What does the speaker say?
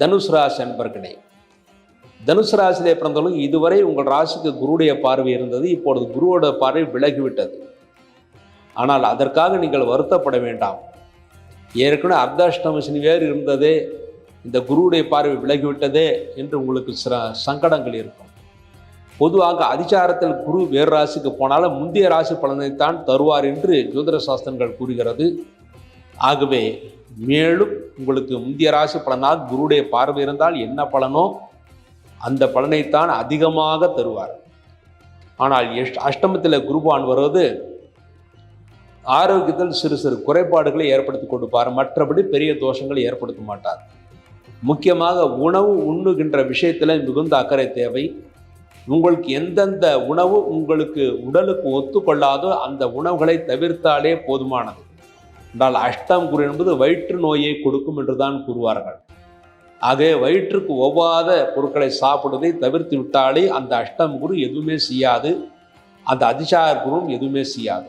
தனுசு ராசி அன்பர்களே, தனுசு ராசியிலே பிறந்தவர்களும் இதுவரை உங்கள் ராசிக்கு குருவுடைய பார்வை இருந்தது. இப்பொழுது குருவோட பார்வை விலகிவிட்டது. ஆனால் அதற்காக நீங்கள் வருத்தப்பட வேண்டாம். ஏற்கனவே அர்த்தாஷ்டம சனி வேறு இருந்ததே, இந்த குருவுடைய பார்வை விலகிவிட்டதே என்று உங்களுக்கு சில சங்கடங்கள் இருக்கும். பொதுவாக அதிசாரத்தில் குரு வேறு ராசிக்கு போனாலும் முந்தைய ராசி பலனைத்தான் தருவார் என்று ஜோதிட சாஸ்திரங்கள் கூறுகிறது. ஆகவே மேலும் உங்களுக்கு முந்தைய ராசி பலனால் குருவுடைய பார்வை இருந்தால் என்ன பலனோ அந்த பலனைத்தான் அதிகமாக தருவார். ஆனால் அஷ்டமத்தில் குருபான் வருவது ஆரோக்கியத்தில் சிறு சிறு குறைபாடுகளை ஏற்படுத்தி கொடுப்பார். மற்றபடி பெரிய தோஷங்களை ஏற்படுத்த மாட்டார். முக்கியமாக உணவு உண்ணுகின்ற விஷயத்தில் மிகுந்த அக்கறை தேவை. உங்களுக்கு எந்தெந்த உணவு உங்களுக்கு உடலுக்கு ஒத்துக்கொள்ளாதோ அந்த உணவுகளை தவிர்த்தாலே போதுமானது. என்றால் அஷ்டம் குரு என்பது வயிற்று நோயை கொடுக்கும் என்றுதான் கூறுவார்கள். ஆகவே வயிற்றுக்கு ஒவ்வாத பொருட்களை சாப்பிடுவதை தவிர்த்து விட்டாலே அந்த அஷ்டம் குரு எதுவுமே செய்யாது, அந்த அதிசார குருவும் எதுவுமே செய்யாது.